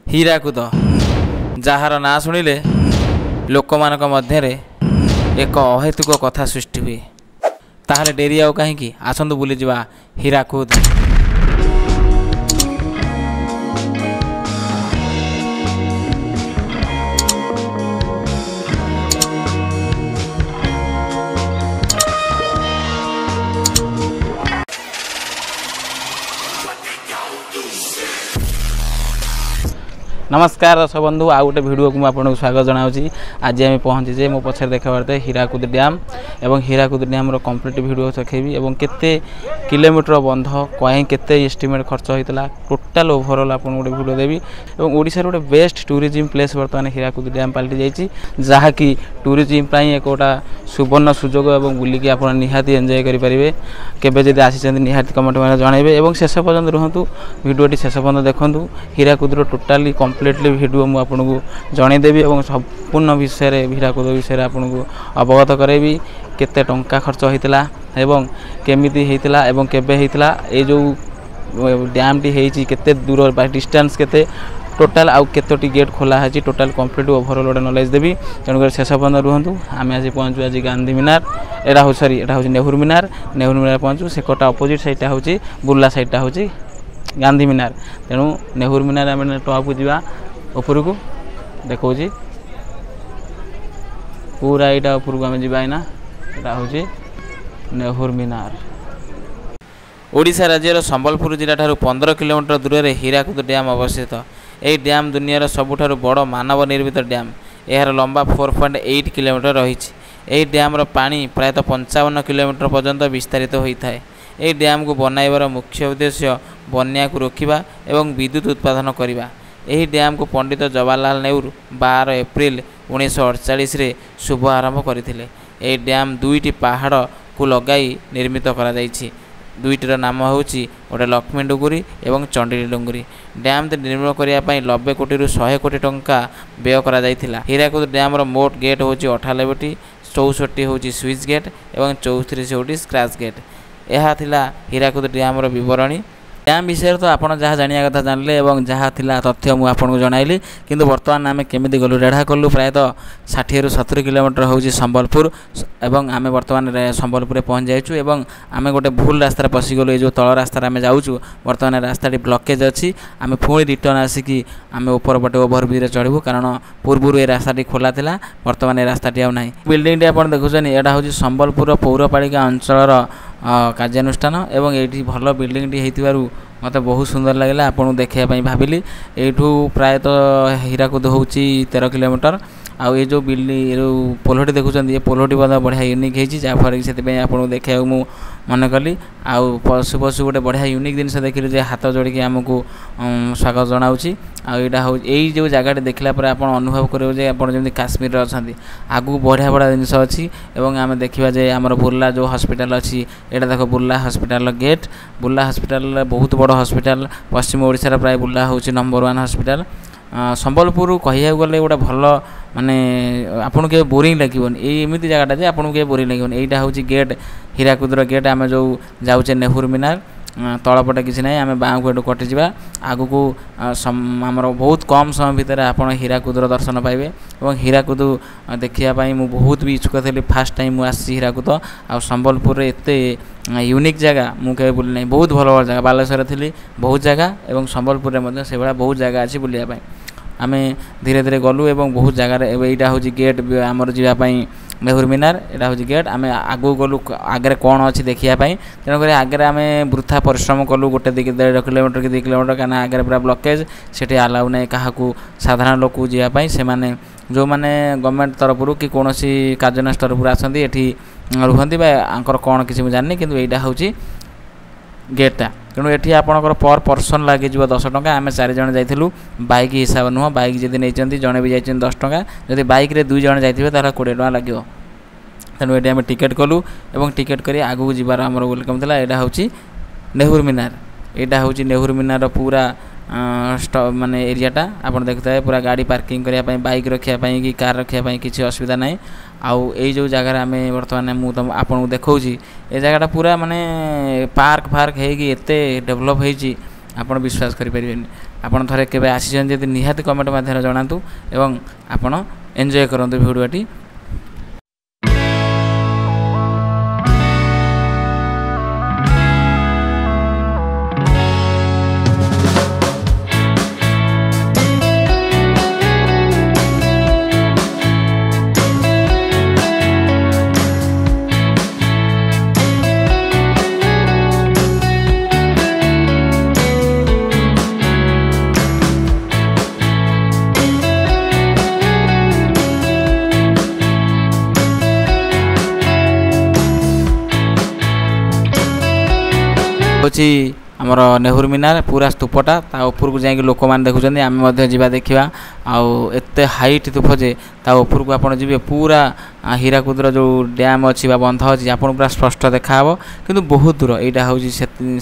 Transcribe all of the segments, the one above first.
ହୀରାକୁଦ, ଯାହାର ନାଁ ଶୁଣିଲେ ଲୋକମାନଙ୍କ ମଧ୍ୟରେ ଏକ ଅହେତୁକ କଥା ସୃଷ୍ଟି ହୁଏ। ତାହେଲେ ଡେରି ଆଉ କାହିଁକି, ଆସନ୍ତୁ ବୁଲିଯିବା ହୀରାକୁଦ। नमस्कार दर्शक बंधु, आ गोटे भिडियो को आपको स्वागत जनाऊँगी। आज आम पहुँचे मो पछे देखा पारे हीराकुद डैम एवं हीराकुद डैम कंप्लीट भिडियो देखी और केते किलोमीटर बंध कहीं केते एस्टिमेट खर्च होता टोटाल ओभरऑल आपको गोटे भिडियो देवी। और ओडिशार गोटे बेस्ट टूरिज्म प्लेस बर्तमान हीराकुद डैम पलटि जाइए, जहाँकि टूरिज्म एक गोटा सुवर्ण सुजोग और बुलिकी आप निहाती एंजॉय करेंगे। केबे जदि आसी निहाती कमेंट में जनइबे और शेष पर्यंत रुहतु, भिडियोटी शेष पर्यंत देखूँ। हीराकुद टोटाली कम्प्लीटली भिडियो मुझे आपको जनईदेवी और संपूर्ण विषय हीराकुद विषय आपको अवगत करेबी। केते टंका खर्च होता एवं केमिति होता एवं केबे होता, ये जो डैम टी होती केते दूर डिस्टेंस केते टोटाल आउ केतोटी गेट खोला है टोटाल कंप्लीट ओभरऑल गोटे नॉलेज देवी। तेणुकर शेष पर्यंत रुहतु। आम आज पहुँचू आज गांधी मिनार, एटा हूँ सॉरी एटा हूँ नेहरू मिनार। नेहरू मिनार पहुँचू, से कटा अपोजिट साइडटा हूँ बुर्ला साइडटा हूँ गांधी मिनार। तेणु नेहरू मिनार आम टॉप जावा ऊपर को देखा पूरा यहाँ ऊपर को आम जाना। यहाँ हूँ नेहरू मिनार। ओडिशा राज्यर संबलपुर जिला ठारू 15 किलोमीटर दूर में हीराकुद डैम अवस्थित। यह डैम दुनियार सबुठारु बड़ मानव निर्मित डैम। यार लंबा 4.8 किलोमीटर रही। यह डैम्र पानी प्रायतः 55 किलोमीटर पर्यंत विस्तारित होता है। यह डैम को बनाइबार मुख्य उद्देश्य बन्या को रोकवा एवं विद्युत उत्पादन करवा। यह डैम को पंडित जवाहरलाल नेहरू 12 एप्रिल 1948 शुभ आरंभ करते। यह डैम दुईटी पहाड़ को लगाई निर्मित करा जाइछि। दुईटर नाम हूँ गोटे लक्ष्मी डुंगुरी और चंडी डुंगुरी। डैम निर्माण करने 90 कोटी 100 कोटी टंका व्यय करा जाइथिला। हीराकुद डैम्र मोट गेट हूँ 98टी, 64टी हूँ स्विच गेट और 34 हूँ स्क्रैच गेट। यह थिला हीराकुद डैम्र विवरणी। डैम विषय तो आपड़ जहाँ जाना कथा जानले और जहाँ थिला तथ्य मुझे आपको जनइली। किंतु बर्तमान आम केमी गलु रेढ़ा कलु प्रायतः 60 ରୁ 70 किलोमीटर हूँ संबलपुर एवं आम बर्तमान संबलपुर पहुँच जाइचु एवं आम गोटे भूल रास्तार पशिगलु। ये जो तल रास्तार आम जाऊँ बर्तमान रास्ताटी ब्लकेज अच्छी। आम पुणी रिटर्न आसिकी आम ऊपर पटे ओभरब्रिज चढ़ू, कारण पूर्व ये रास्ताटी खोला था, बर्तमान ये रास्ताटी आउ ना। बिल्डिंगटी आप देखुन, यहाँ हूँ संबलपुर पौरपालिका अंचल कार्यानुष्ठान एवं ये भल बिल्डिंगटी होइतिबारु मत बहुत सुंदर लगे। आपको देखापी भाविली यू प्रायतः हीराकुद हूँ 13 किलोमीटर। आउ ये जो बिल्डिंग पोलोटी देखुं, ये पोलोटी बढ़िया यूनिक होती, जहाँफल से आपको देखा मुझे मन कली। आउ पशु पशु गोटे बढ़िया यूनिक जिन देखिलु जे हाथ जोड़िकी आमको स्वागत जनाऊँगी। आईटा हूँ यही जो जगह देखला आप अनुभव करेंगे आप जमी काश्मीर अच्छा आगू बढ़िया बढ़िया जिनस अच्छी। आम देखा जे आम बुर्ला जो हॉस्पिटल अच्छी, यहाँ देख Burla hospital gate. Burla hospital बहुत बड़ हॉस्पिटल, पश्चिम ओडिशार प्राय बुर्ला हूँ नंबर 1 हॉस्पिटल। संबलपुर कह गले गोटे भल माने आपन के बोरिंग लगे एमती जगटा जे आपन के बोरिंग लगे। यहाँ हूँ गेट हीराकुदर गेट। आम जो जाऊे नेहरू मिनार तलपटे किसी ना, आम बाँ को कटिजा आगू को आमर बहुत कम समय भितर आप हीराकुदर दर्शन पाइबे। और हीराकुद देखापी मुझे बहुत भी इच्छुक थी। फास्ट टाइम मुझे हीराकुद आ संबलपुर एत यूनिक जगह मुझे बुली ना। बहुत भल भल जगह बालेश्वर थी बहुत जगह और संबलपुर में से भाया बहुत जगह अच्छी बुलायापी। आम धीरे धीरे गलु और बहुत जगार। यहाँ हूँ गेट आमर जावाई नेहरू मिनार। यहाँ हूँ गेट। आम आगू गलु आगे कौन अच्छी देखापी, तेणुक आगे आम वृथा परिश्रम कलु गोटे 1.5 किलोमीटर कि 2 किलोमीटर, कहीं आगे पूरा ब्लकेज से आलाउ ना क्या साधारण लोक जावाई। से जो मैंने गवर्नमेंट तरफ कि कौन कार्यानुष्ठान तरफ आसती ये रुहती आंकर कौन किसी मुझे जाननी। किंतु यहाँ हूँ गेटा। तेणु ये आपंकर पर पर्सन लगे 10 टंका। आम 4 जन जाइलु, बाइक हिसाब नुह। बाइक जब नहीं जड़े भी जाइए 10 टंका, जब बाइक रे 2 जन जाइए तो 20 टंका लगे। तेणु ये आम टिकेट कलु और टिकेट कर आगू जीवार आमर वेलकम था। यहाँ हूँ नेहरू मिनार। यहाँ हूँ नेहरू मिनार पूरा माने एरियाटा आप देखते हैं। पूरा गाड़ी पार्किंग करने, बाइक रखापी कि कार रखापी किसी असुविधा ना। आउ ये जो जगह आम बर्तमान मुझे आपको देखा ये जगहटा पूरा माने पार्क फार्क होगी एत डेभलप होती आप विश्वास करें। ଆପଣ ଥରେ କେବେ ଆସିଛନ୍ତି ଯଦି ନିହାତି କମେଣ୍ଟ ମାଧ୍ୟମରେ ଜଣାନ୍ତୁ ଏବଂ ଆପଣ ଏନ୍ଜୟ କରନ୍ତୁ ଭିଡ଼ିଓଟି। होची आमर नेहरू मीनार पूरा स्तूपटा ता उपरକୁ ଯାଇକି ଲୋକମାନେ ଦେଖୁଛନ୍ତି ଆମେ ମଧ୍ୟ ଯିବା ଦେଖିବା। ଆଉ ଏତେ ହାଇଟ୍ स्तूप जे ता ଉପରକୁ ଆପଣ ଯିବେ पूरा ହୀରାକୁଦର जो ଡ୍ୟାମ୍ ଅଛି ବା ବନ୍ଧ ଅଛି ଆପଣ पूरा स्पष्ट ଦେଖାହେବ କିନ୍ତୁ बहुत दूर ଏଇଟା ହେଉଛି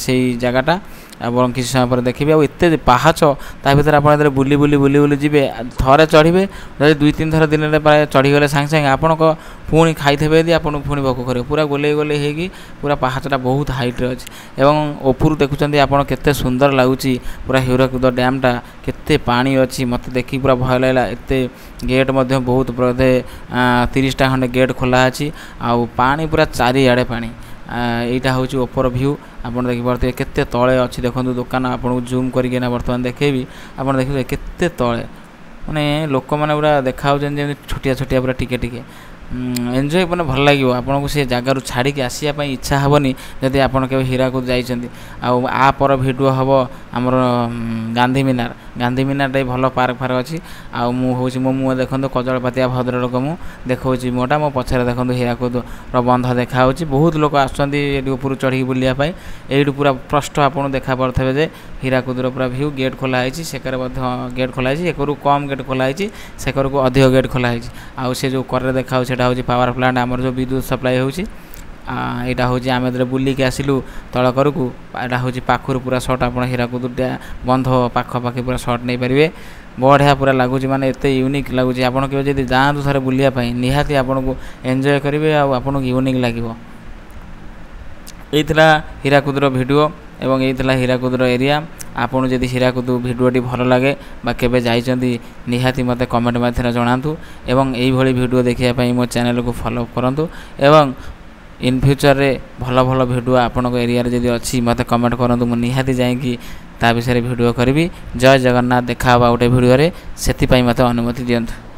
ସେଇ ଜାଗାଟା ଏବଂ କିଛି ସମୟ ପରେ ଦେଖିବେ। ଆଉ ଏତେ ପାହାଚ ତା ଭିତରେ ଆପଣ ଏଥିରେ ବୁଲି ବୁଲି ବୁଲି ବୁଲି ଯିବେ ଥରେ ଚଢ଼ିବେ ଯଦି 2-3 ଥର ଦିନରେ ପ୍ରାୟ ଚଢ଼ିଗଲେ ସାଙ୍ଗେ ସାଙ୍ଗେ ଆପଣଙ୍କ ପୁଣି ଖାଇଥିବେ ଯଦି ଆପଣଙ୍କୁ ପୁଣି ଭୋକ କରିବ। ପୁରା ଗୋଲେଇ ଗୋଲେଇ ହେଇକି ପୁରା ପାହାଚଟା ବହୁତ ହାଇଟ୍ରେ ଅଛି ଏବଂ ଉପରୁ ଦେଖୁଛନ୍ତି ଆପଣ କେତେ ସୁନ୍ଦର ଲାଗୁଛି ପୁରା ହୀରାକୁଦ ଡ୍ୟାମ୍ଟା କେତେ ପାଣି ଅଛି। ମୋତେ ଦେଖି ପୁରା ଭୟ ଲାଗିଲା। ଏତେ ଗେଟ୍ ମଧ୍ୟ ବହୁତ ବୋଧେ 30ଟା ଖଣ୍ଡେ ଗେଟ୍ ଖୋଲା ଅଛି ଆଉ ପାଣି ପୁରା ଚାରିଆଡ଼େ ପାଣି। এইটা হচ্ছে ওপর ভিউ আপনার দেখিপারে কেতে তলে অছি দেখুন দোকান আপনার জুম করিকি বর্তমান দেখেবি আপনার দেখবে কেতে তলে মানে লোক মানে পুরা দেখা যেমন ছোটিয়া ছোটিয়া পুরা টিকে টিকে एंजॉय मैंने भल लगे आपको से जगार छाड़ी आसापी इच्छा हेनी जदि आप हीराकुद जाइए। आपर भिडियो हम आमर गांधी मीनार भल पार्क फार्क अच्छी आऊँ मो देखो कजलपातिया भद्रलोक मु देखा मोटा मो पछरे देखो हीराकुद बंध देखा बहुत लोग आसर चढ़ी बुलापाई यू पूरा प्रष्ट आपको देखा पारे जे हीराकुदर पूरा भ्यू गेट खोलाई सेकर गेट खोलाई एकरू कम गेट खोलाई सेकर को अधिक गेट खोलाई आउ से जो कर देखा हूँ पावर प्लांट आमर जो विद्युत सप्लाई होची यहाँ हूँ आम बुलिक आसिलु तल करकू यहाँ हूँ पाखर पूरा सर्ट आप हीराकुद बंध पाखापाखि पूरा सर्ट नहीं पारे बढ़िया पूरा लगुच माने एत यूनिक लगुच आप जातु थे बुलापाई निहाती आपन को एंजॉय करेंगे आपन यूनिक लगे। यही हीराकुदर वीडियो एवं यही हीराकुदर एरिया आपन जदि हीराकुद भिडियोटी भल लगे बा केबे जाइछन्ती निहाती मते कमेंट माध्यम जणातु एवं एई भली वीडियो देखिया पई मो चैनल को फॉलो करंतु एवं इन फ्यूचर रे भल भल वीडियो आपन एरिया रे जदि अछि मते कमेंट करंतु मो निहाती जाईकी ता विषय वीडियो करी। जय जगन्नाथ देखा गोटे वीडियो रे सेति पई मते अनुमति दियंतु।